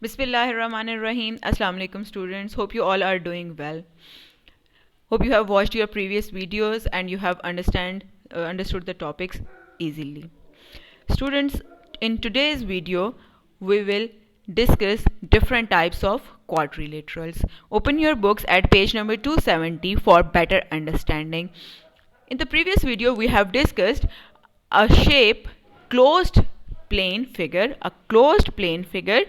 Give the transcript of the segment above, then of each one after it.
Bismillahirrahmanirrahim. Assalamu alaikum students. Hope you all are doing well. Hope you have watched your previous videos and you have understood the topics easily. Students, in today's video, we will discuss different types of quadrilaterals. Open your books at page number 270 for better understanding. In the previous video, we have discussed a shape closed a closed plane figure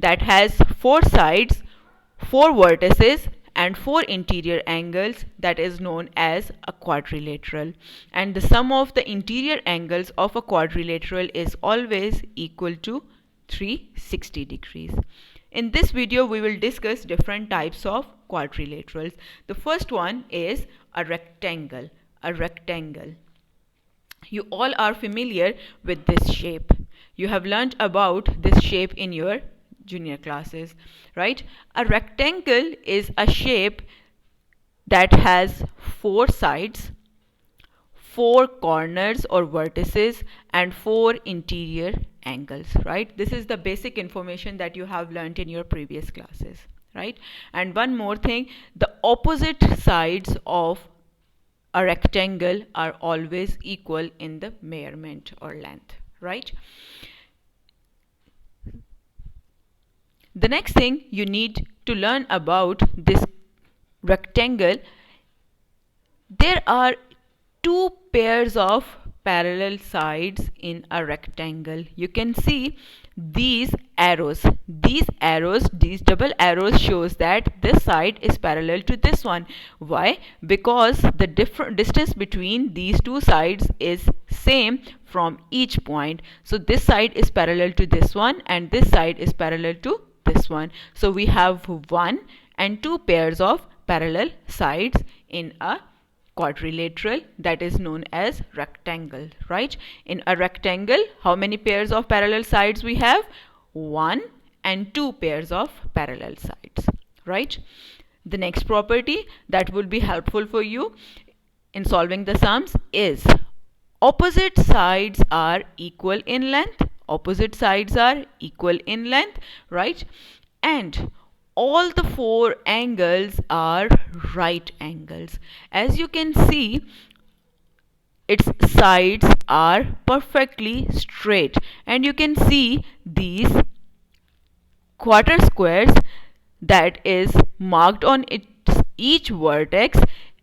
that has four sides, four vertices, and four interior angles, that is known as a quadrilateral. And the sum of the interior angles of a quadrilateral is always equal to 360 degrees. In this video, we will discuss different types of quadrilaterals. The first one is a rectangle. A rectangle. You all are familiar with this shape. You have learnt about this shape in your junior classes, right? A rectangle is a shape that has four sides, four corners or vertices, and four interior angles, right? This is the basic information that you have learnt in your previous classes, right? And one more thing, the opposite sides of a rectangle are always equal in the measurement or length, right? The next thing you need to learn about this rectangle, there are two pairs of parallel sides in a rectangle. You can see these arrows. These double arrows shows that this side is parallel to this one. Why? Because the different distance between these two sides is same from each point. So this side is parallel to this one and this side is parallel to this one. So we have one and two pairs of parallel sides in a quadrilateral that is known as rectangle, right? In a rectangle, how many pairs of parallel sides we have? One and two pairs of parallel sides, right? The next property that will be helpful for you in solving the sums is opposite sides are equal in length. Opposite sides are equal in length, right? And all the four angles are right angles. As you can see, its sides are perfectly straight, and you can see these quarter squares that is marked on its each vertex.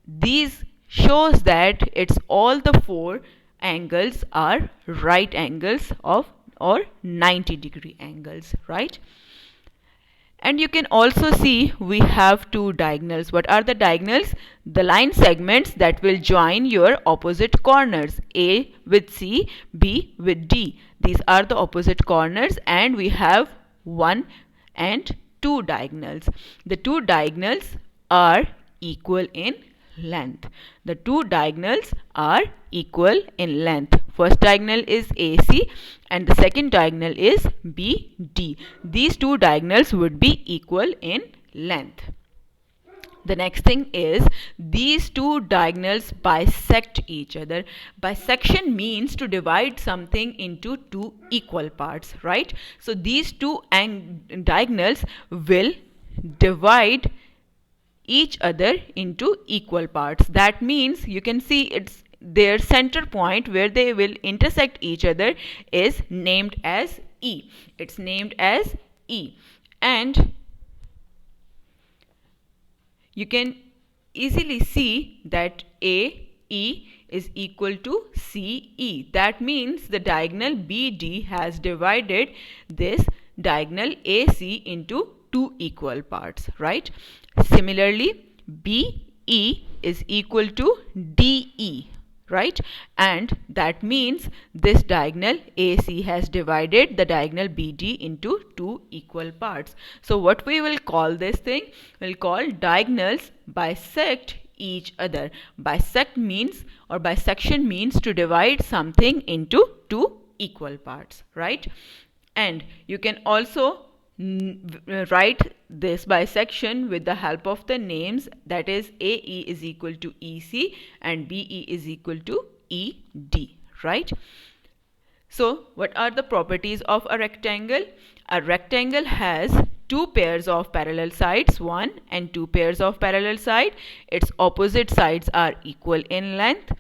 These shows that it's all the four angles are right angles of or 90-degree angles, right? And you can also see we have two diagonals. What are the diagonals? The line segments that will join your opposite corners, A with C, B with D. These are the opposite corners, and we have one and two diagonals. The two diagonals are equal in length. The two diagonals are equal in length. First diagonal is AC and the second diagonal is BD. These two diagonals would be equal in length. The next thing is these two diagonals bisect each other. Bisection means to divide something into two equal parts, right? So these two diagonals will divide each other into equal parts. That means you can see it's their center point where they will intersect each other is named as E. It's named as E. And you can easily see that AE is equal to CE. That means the diagonal BD has divided this diagonal AC into two equal parts, right? Similarly, BE is equal to DE, right? And that means this diagonal AC has divided the diagonal BD into two equal parts. So what we will call this thing? We'll call diagonals bisect each other. Bisect means or bisection means to divide something into two equal parts, right? And you can also write this bisection with the help of the names, that is AE is equal to EC and BE is equal to ED, right? So what are the properties of a rectangle? A rectangle has two pairs of parallel sides, one and two pairs of parallel side. Its opposite sides are equal in length,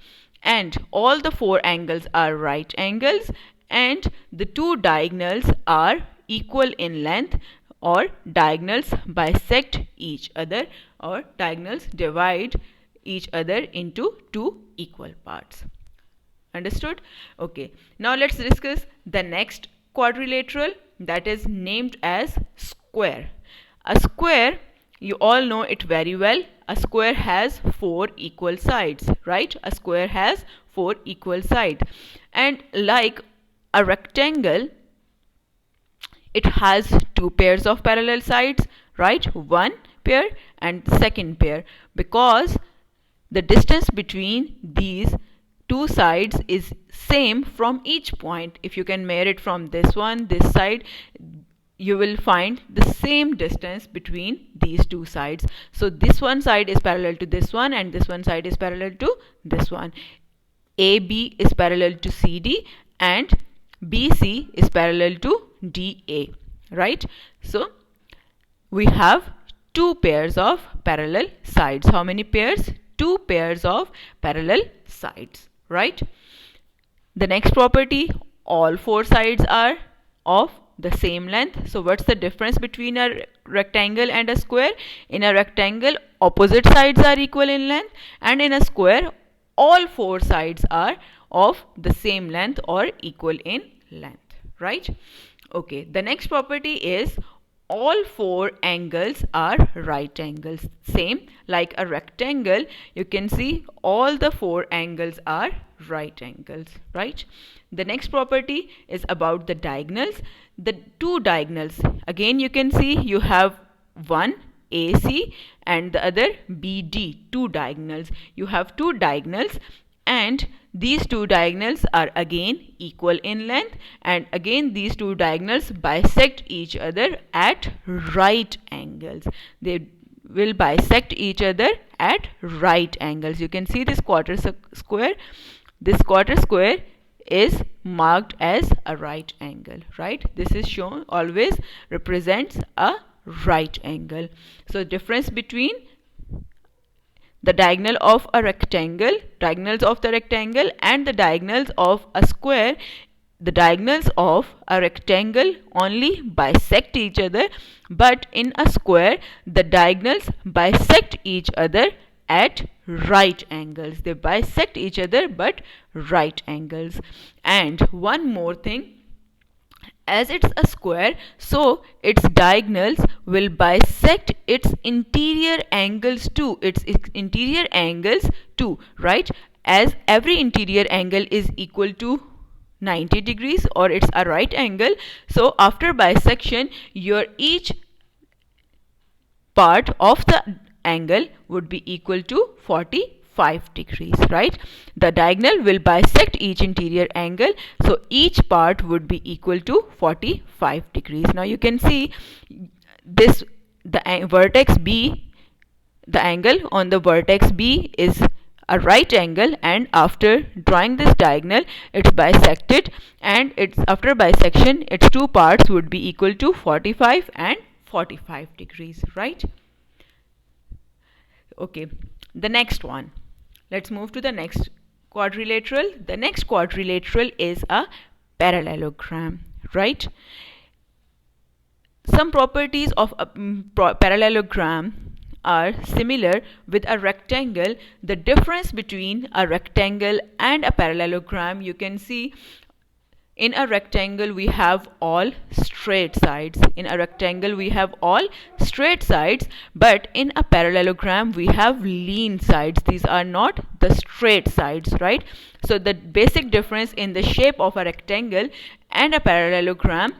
and all the four angles are right angles, and the two diagonals are equal in length, or diagonals bisect each other, or diagonals divide each other into two equal parts. Understood? Okay, now let's discuss the next quadrilateral, that is named as square. A square, you all know it very well. A square has four equal sides, right? A square has four equal sides, and like a rectangle, it has two pairs of parallel sides, right? One pair and second pair, because the distance between these two sides is same from each point. If you can measure it from this one, this side, you will find the same distance between these two sides. So this one side is parallel to this one, and this one side is parallel to this one. AB is parallel to CD, and BC is parallel to DA, right? So we have two pairs of parallel sides. How many pairs? Two pairs of parallel sides, right? The next property, all four sides are of the same length. So what's the difference between a rectangle and a square? In a rectangle, opposite sides are equal in length, and in a square, all four sides are of the same length or equal in length, right? Okay, the next property is all four angles are right angles. Same like a rectangle, you can see all the four angles are right angles, right? The next property is about the diagonals. The two diagonals, again you can see you have one AC and the other BD, two diagonals. You have two diagonals, and these two diagonals are again equal in length, and again these two diagonals bisect each other at right angles. They will bisect each other at right angles. You can see this quarter square. This quarter square is marked as a right angle, right? This is shown, always represents a right angle. So difference between the diagonal of a rectangle, diagonals of the rectangle, and the diagonals of a square. The diagonals of a rectangle only bisect each other, but in a square the diagonals bisect each other at right angles. They bisect each other but right angles. And one more thing, as it's a square, so its diagonals will bisect its interior angles too. Its interior angles too, right? As every interior angle is equal to 90 degrees, or it's a right angle, so after bisection your each part of the angle would be equal to 45 degrees, right? The diagonal will bisect each interior angle, so each part would be equal to 45 degrees. Now you can see this, the vertex B, the angle on the vertex B is a right angle, and after drawing this diagonal it's bisected, and it's after bisection its two parts would be equal to 45 and 45 degrees, right? Okay, the next one, let's move to the next quadrilateral. The next quadrilateral is a parallelogram, right? Some properties of a parallelogram are similar with a rectangle. The difference between a rectangle and a parallelogram, you can see in a rectangle we have all straight sides. In a rectangle we have all straight sides, but in a parallelogram we have lean sides. These are not the straight sides, right? So the basic difference in the shape of a rectangle and a parallelogram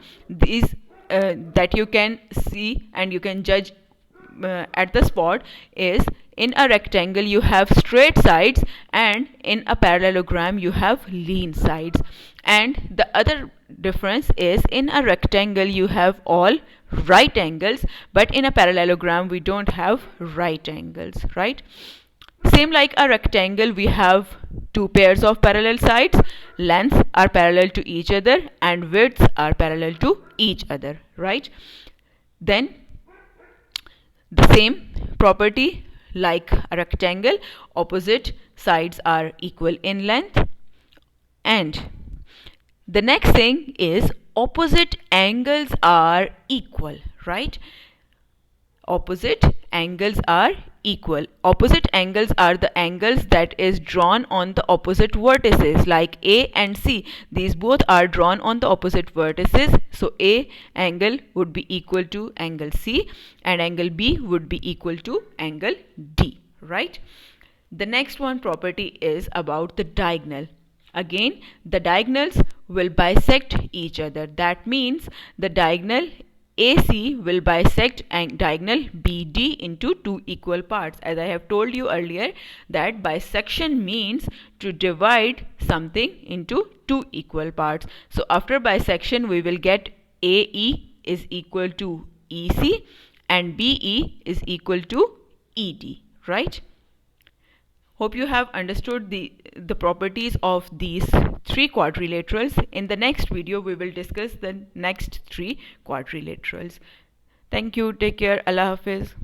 is that you can see and you can judge at the spot is, in a rectangle you have straight sides, and in a parallelogram you have lean sides. And the other difference is, in a rectangle you have all right angles, but in a parallelogram we don't have right angles, right? Same like a rectangle, we have two pairs of parallel sides. Lengths are parallel to each other and widths are parallel to each other, right? Then The same property like a rectangle, opposite sides are equal in length. And the next thing is opposite angles are equal, right? Opposite angles are equal. Opposite angles are the angles that is drawn on the opposite vertices, like A and C. These both are drawn on the opposite vertices. So A angle would be equal to angle C and angle B would be equal to angle D, right? The next one property is about the diagonal. Again, the diagonals will bisect each other. That means the diagonal AC will bisect and diagonal BD into two equal parts. As I have told you earlier, that bisection means to divide something into two equal parts. So after bisection, we will get AE is equal to EC and BE is equal to ED, right? Hope you have understood the properties of these three quadrilaterals. In the next video, we will discuss the next three quadrilaterals. Thank you. Take care. Allah Hafiz.